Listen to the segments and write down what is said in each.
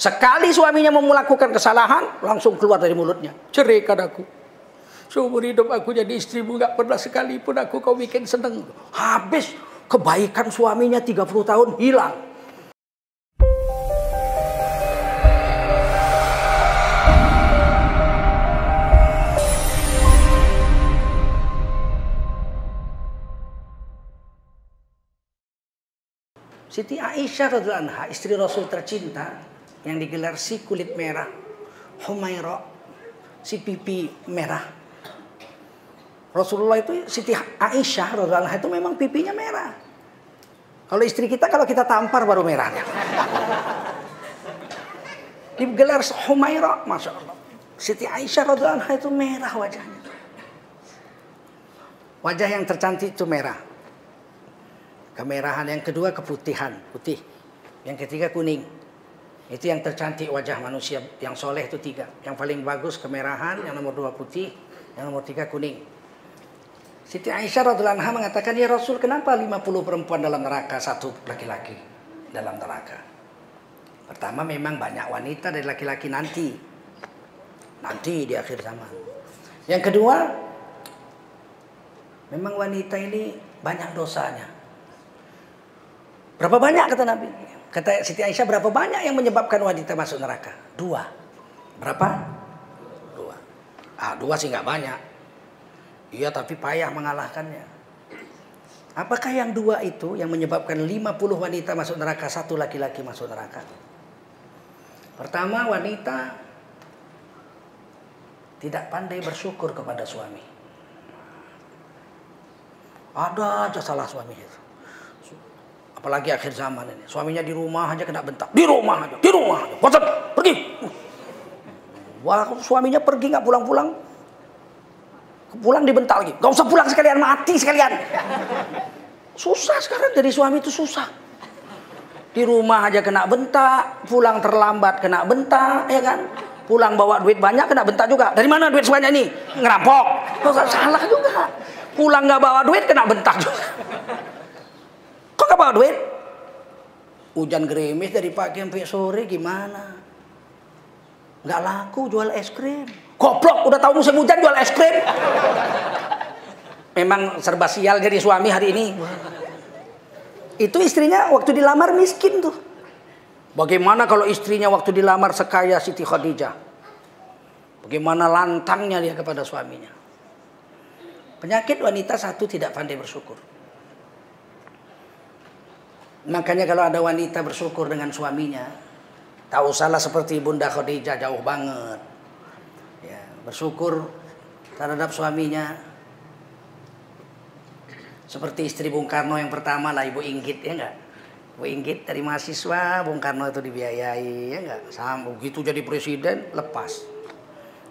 Sekali suaminya mau melakukan kesalahan, langsung keluar dari mulutnya, ceraikan aku. Seumur hidup aku jadi istrimu, gak pernah sekalipun aku kau bikin seneng. Habis kebaikan suaminya 30 tahun hilang. Siti Aisyah radhiyallahu anha, istri Rasul tercinta, yang digelar si kulit merah, Humaira, si pipi merah. Rasulullah itu, Siti Aisyah radhiyallahu anha itu memang pipinya merah. Kalau istri kita, kalau kita tampar baru merahnya. Digelar Humaira, masya Allah. Siti Aisyah radhiyallahu anha itu merah wajahnya. Wajah yang tercantik itu merah. Kemerahan, yang kedua keputihan, putih. Yang ketiga kuning. Itu yang tercantik wajah manusia yang soleh itu 3. Yang paling bagus kemerahan, yang nomor 2 putih, yang nomor 3 kuning. Siti Aisyah radhiyallahu anha mengatakan, ya Rasul, kenapa 50 perempuan dalam neraka, 1 laki-laki dalam neraka? Pertama, memang banyak wanita dari laki-laki nanti di akhir zaman. Yang kedua, memang wanita ini banyak dosanya. Berapa banyak kata Nabi? Kata Siti Aisyah, berapa banyak yang menyebabkan wanita masuk neraka? 2. Berapa? 2. 2 sih nggak banyak. Iya, tapi payah mengalahkannya. Apakah yang 2 itu yang menyebabkan 50 wanita masuk neraka, 1 laki-laki masuk neraka? Pertama, wanita tidak pandai bersyukur kepada suami. Ada aja salah suami itu. Apalagi akhir zaman ini. Suaminya di rumah aja kena bentak. Di rumah aja. Bosan, pergi. Wah, suaminya pergi nggak pulang-pulang. Pulang dibentak lagi. Gak usah pulang sekalian, mati sekalian. Susah sekarang jadi suami itu susah. Di rumah aja kena bentak. Pulang terlambat kena bentak, ya kan? Pulang bawa duit banyak kena bentak juga. Dari mana duit sebanyak ini? Ngerampok. Salah juga. Pulang nggak bawa duit kena bentak juga. Kok gak bawa duit? Hujan gerimis dari pagi sampai sore gimana? Gak laku jual es krim. Goblok, udah tahu musim hujan jual es krim. Memang serba sial jadi suami hari ini. Itu istrinya waktu dilamar miskin tuh. Bagaimana kalau istrinya waktu dilamar sekaya Siti Khadijah? Bagaimana lantangnya dia kepada suaminya? Penyakit wanita 1, tidak pandai bersyukur. Makanya kalau ada wanita bersyukur dengan suaminya, tak usahlah seperti Bunda Khadijah, jauh banget. Ya, bersyukur terhadap suaminya. Seperti istri Bung Karno yang pertama lah, Ibu Inggit, ya enggak? Ibu Inggit dari mahasiswa, Bung Karno itu dibiayai, ya enggak? Sama begitu jadi presiden, lepas.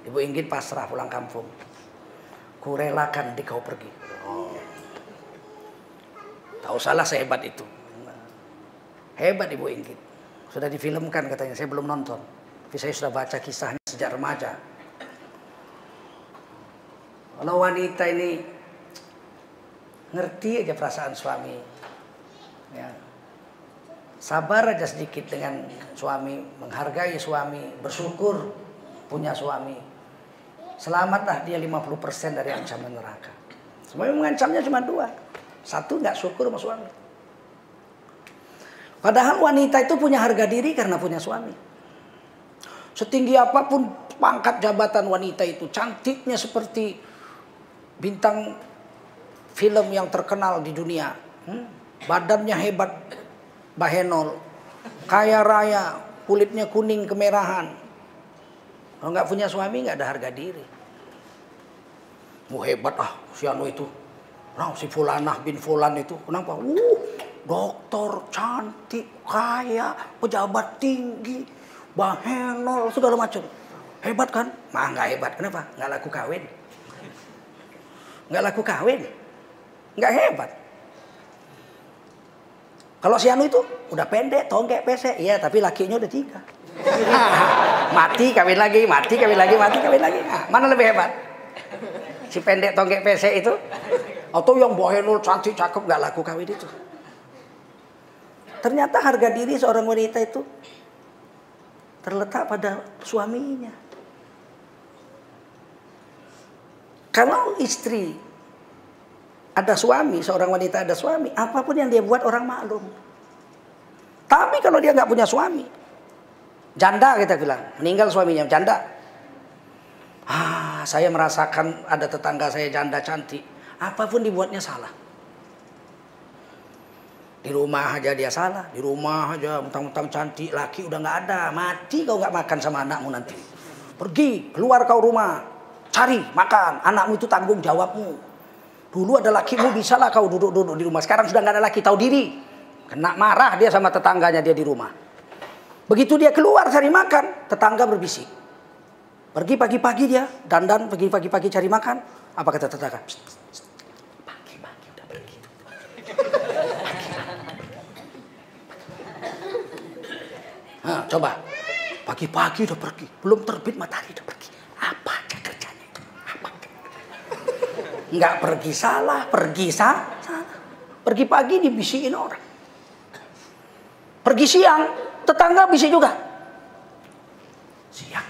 Ibu Inggit pasrah pulang kampung. Kurelakan di kau pergi. Tak usahlah sehebat itu. Hebat Ibu Inggit. Sudah difilmkan katanya, saya belum nonton. Tapi saya sudah baca kisahnya sejak remaja. Kalau wanita ini ngerti aja perasaan suami, ya, sabar aja sedikit dengan suami, menghargai suami, bersyukur punya suami. Selamatlah dia 50% dari ancaman neraka. Semuanya mengancamnya cuma 2. 1, nggak syukur sama suami. Padahal wanita itu punya harga diri karena punya suami. Setinggi apapun pangkat jabatan wanita itu, cantiknya seperti bintang film yang terkenal di dunia. Badannya hebat, bahenol, kaya raya, kulitnya kuning kemerahan. Kalau nggak punya suami nggak ada harga diri. Hebat si anu itu. Nah, si Fulanah bin Fulan itu. Kenapa? Dokter, cantik, kaya, pejabat tinggi, bahenol, segala macam. Hebat kan? Nah, nggak hebat. Kenapa? Nggak laku kawin. Nggak laku kawin. Nggak hebat. Kalau si anu itu udah pendek, tonggek, pesek. Iya, tapi lakinya udah 3. Mati, kawin lagi, mati, kawin lagi, mati, kawin lagi. Mana lebih hebat? Si pendek, tonggek, pesek itu? Atau yang bahenol, cantik, cakep, nggak laku kawin itu? Ternyata harga diri seorang wanita itu terletak pada suaminya. Kalau istri ada suami, seorang wanita ada suami, apapun yang dia buat orang maklum. Tapi kalau dia nggak punya suami, janda kita bilang, meninggal suaminya, janda. Saya merasakan ada tetangga saya janda cantik, apapun dibuatnya salah. Di rumah aja dia salah, di rumah aja mentang-mentang cantik, laki udah nggak ada, mati kau nggak makan sama anakmu nanti. Pergi, keluar kau rumah, cari makan, anakmu itu tanggung jawabmu. Dulu ada lakimu, bisalah kau duduk-duduk di rumah. Sekarang sudah nggak ada laki, tahu diri. Kena marah dia sama tetangganya dia di rumah. Begitu dia keluar cari makan, tetangga berbisik. Pergi pagi-pagi dia, dandan pergi pagi-pagi cari makan. Apa kata tetangga? Pagi-pagi udah pergi. Nah, coba. Pagi-pagi udah pergi, belum terbit matahari udah pergi. Apa kerjanya itu? Apa? Nggak pergi salah, pergi salah. Pergi pagi dibisikin orang. Pergi siang, tetangga bisik juga. Siang.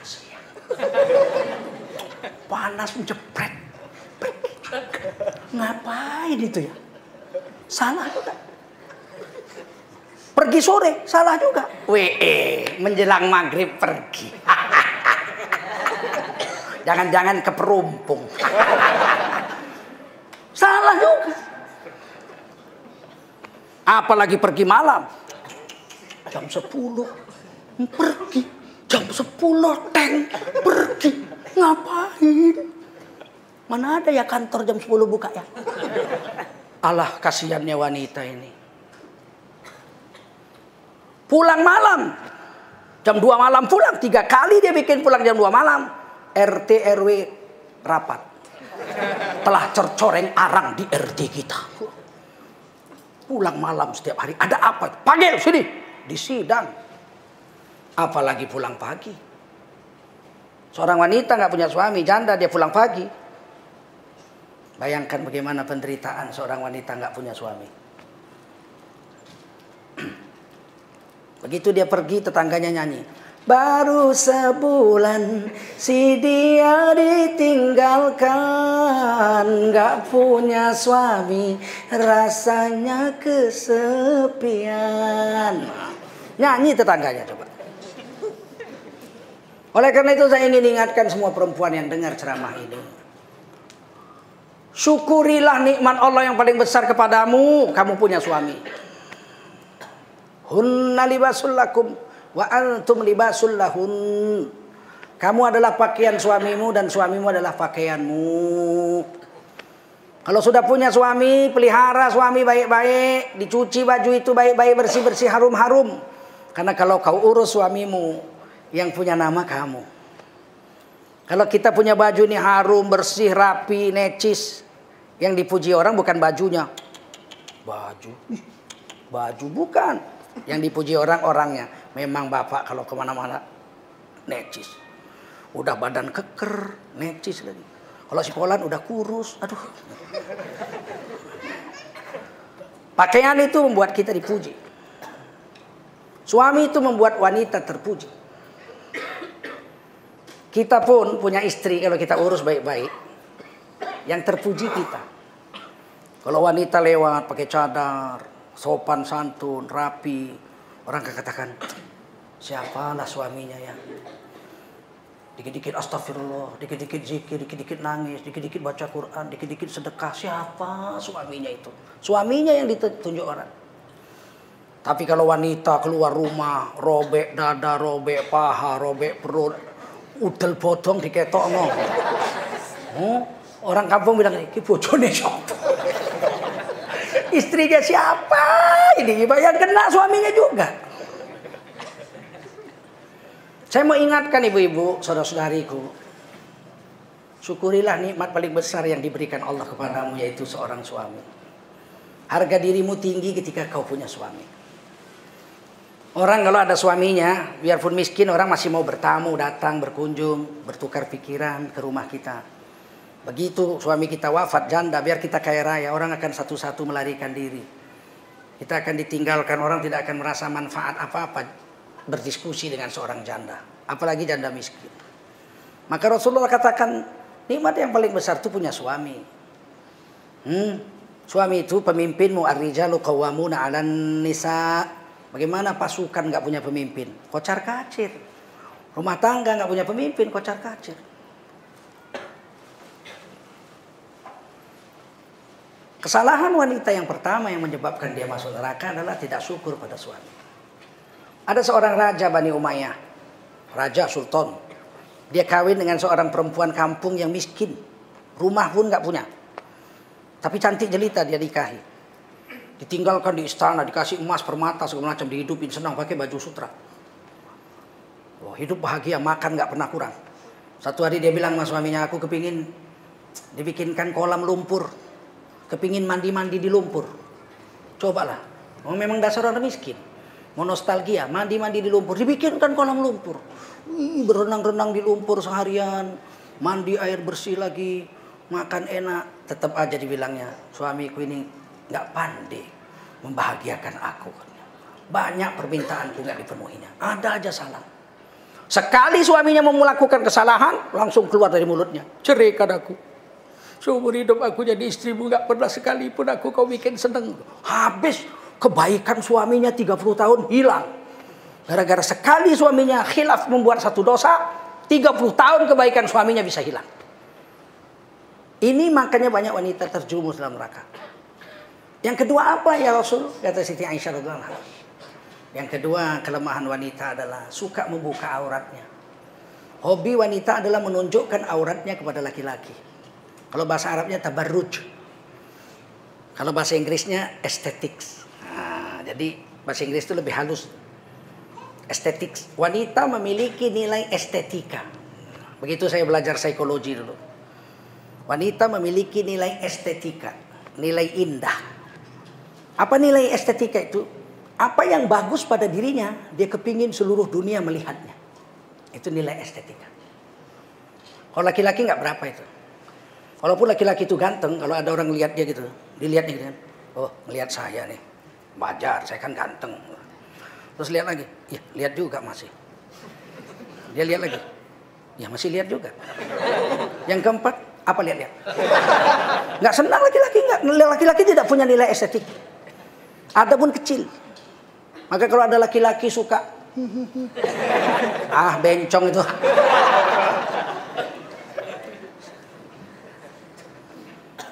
Panas menjepret. Ngapain itu ya? Salah juga. Pergi sore, salah juga. Menjelang maghrib pergi. Jangan-jangan ke perumpung. Salah juga. Apalagi pergi malam. Jam 10 pergi. Jam 10 pergi. Ngapain? Mana ada ya kantor jam 10 buka ya? Alah kasihannya wanita ini. Pulang malam. Jam 2 malam pulang. 3 kali dia bikin pulang jam 2 malam. RT RW rapat. Telah cercoreng arang di RT kita. Pulang malam setiap hari. Ada apa? Panggil sini. Di sidang. Apalagi pulang pagi. Seorang wanita nggak punya suami, janda, dia pulang pagi. Bayangkan bagaimana penderitaan seorang wanita nggak punya suami. Begitu dia pergi, tetangganya nyanyi. Baru sebulan si dia ditinggalkan, nggak punya suami, rasanya kesepian. Nyanyi tetangganya coba. Oleh karena itu saya ingin ingatkan semua perempuan yang dengar ceramah ini. Syukurilah nikmat Allah yang paling besar kepadamu. Kamu punya suami. Hunna libasul lakum wa antum libasul lahun. Kamu adalah pakaian suamimu dan suamimu adalah pakaianmu. Kalau sudah punya suami, pelihara suami baik-baik. Dicuci baju itu baik-baik, bersih-bersih, harum-harum. Karena kalau kau urus suamimu, yang punya nama kamu. Kalau kita punya baju ini harum, bersih, rapi, necis. Yang dipuji orang bukan bajunya. Baju bukan. Yang dipuji orang orangnya. Memang bapak kalau kemana-mana necis. Udah badan keker, necis lagi. Kalau si Polan udah kurus, aduh. Pakaian itu membuat kita dipuji. Suami itu membuat wanita terpuji. Kita pun punya istri, kalau kita urus baik-baik, yang terpuji kita. Kalau wanita lewat pakai cadar, sopan santun, rapi, orang akan katakan, siapalah suaminya ya. Dikit-dikit astagfirullah, dikit-dikit zikir, dikit-dikit nangis, dikit-dikit baca Quran, dikit-dikit sedekah. Siapa suaminya itu? Suaminya yang ditunjuk orang. Tapi kalau wanita keluar rumah, robek dada, robek paha, robek perut, udel bodong diketokno. Orang kampung bilang, "Iki bojone sapa?" Istrinya siapa? Ini yang kena suaminya juga. Saya mau ingatkan ibu-ibu, saudara-saudariku. Syukurilah nikmat paling besar yang diberikan Allah kepadamu, yaitu seorang suami. Harga dirimu tinggi ketika kau punya suami. Orang kalau ada suaminya, biarpun miskin, orang masih mau bertamu, datang, berkunjung, bertukar pikiran ke rumah kita. Begitu suami kita wafat, janda, biar kita kaya raya, orang akan satu-satu melarikan diri. Kita akan ditinggalkan, orang tidak akan merasa manfaat apa-apa. berdiskusi dengan seorang janda, apalagi janda miskin. Maka Rasulullah katakan, nikmat yang paling besar itu punya suami. Suami itu pemimpinmu, ar-rijalu qawwamuna 'alan nisa. Bagaimana pasukan nggak punya pemimpin? Kocar kacir. Rumah tangga nggak punya pemimpin, kocar kacir. Kesalahan wanita yang pertama yang menyebabkan dia masuk neraka adalah tidak syukur pada suami. Ada seorang raja Bani Umayyah, raja sultan. Dia kawin dengan seorang perempuan kampung yang miskin, rumah pun nggak punya. Tapi cantik jelita dia nikahi. Ditinggalkan di istana, dikasih emas, permata, segala macam, dihidupin senang pakai baju sutra. Oh, hidup bahagia, makan nggak pernah kurang. Satu hari dia bilang sama suaminya, aku kepingin dibikinkan kolam lumpur. Kepingin mandi-mandi di lumpur. Cobalah. Oh, memang dasar orang miskin. Mau nostalgia, mandi-mandi di lumpur. Dibikinkan kolam lumpur. Berenang-renang di lumpur seharian. Mandi air bersih lagi. Makan enak. Tetap aja dibilangnya, suamiku ini nggak pandai membahagiakan aku. Banyak permintaanku nggak dipenuhinya. Ada aja salah. Sekali suaminya mau melakukan kesalahan, langsung keluar dari mulutnya, ceraikan aku. Seumur hidup aku jadi istrimu, nggak pernah sekalipun aku kau bikin seneng. Habis kebaikan suaminya 30 tahun hilang. Gara-gara sekali suaminya khilaf membuat satu dosa, 30 tahun kebaikan suaminya bisa hilang. Ini makanya banyak wanita terjerumus dalam neraka. Yang kedua apa ya Rasul? Kata Siti Aisyah radhiyallahu anha. Yang kedua, kelemahan wanita adalah suka membuka auratnya. Hobi wanita adalah menunjukkan auratnya kepada laki-laki. Kalau bahasa Arabnya tabarruj. Kalau bahasa Inggrisnya aesthetics. Nah, jadi bahasa Inggris itu lebih halus. Aesthetics. Wanita memiliki nilai estetika. Begitu saya belajar psikologi dulu. Wanita memiliki nilai estetika, nilai indah. Apa nilai estetika itu? Apa yang bagus pada dirinya, dia kepingin seluruh dunia melihatnya. Itu nilai estetika. Kalau laki-laki nggak berapa itu. Walaupun laki-laki itu ganteng, kalau ada orang lihat dia gitu, dilihatnya gitu kan. Oh, ngelihat saya nih. Wajar, saya kan ganteng. Terus lihat lagi. Ya, lihat juga masih. Dia lihat lagi. Ya, masih lihat juga. Yang keempat, apa lihat-lihat? Nggak senang laki-laki, nggak. Laki-laki tidak punya nilai estetik. Ada pun kecil. Maka kalau ada laki-laki suka, bencong itu.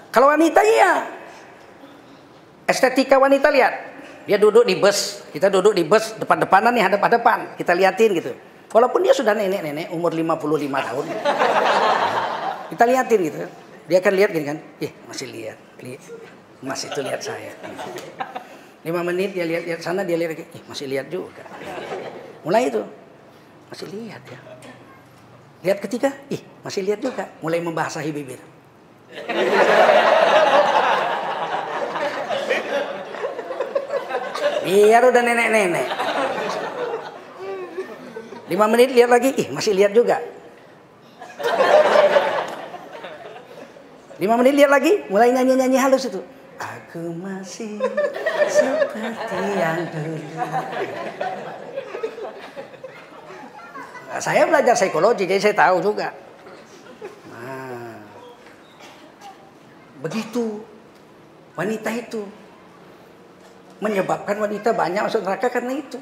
Kalau wanita iya. Estetika wanita lihat. Dia duduk di bus. Kita duduk di bus depan-depanan nih, hadap-hadapan. Kita liatin gitu. Walaupun dia sudah nenek-nenek umur 55 tahun. Kita liatin gitu. Dia akan lihat gini kan. Masih lihat. Masih itu lihat saya. 5 menit dia lihat sana, dia lihat lagi. Masih lihat juga. Mulai itu. Masih lihat ya. Lihat ketiga. Masih lihat juga. Mulai membasahi bibir. Biar udah nenek-nenek. 5 menit lihat lagi, masih lihat juga. 5 menit lihat lagi, mulai nyanyi-nyanyi halus itu. Aku masih seperti yang dulu. Nah, saya belajar psikologi, jadi saya tahu juga. Begitu wanita itu menyebabkan wanita banyak masuk neraka karena itu.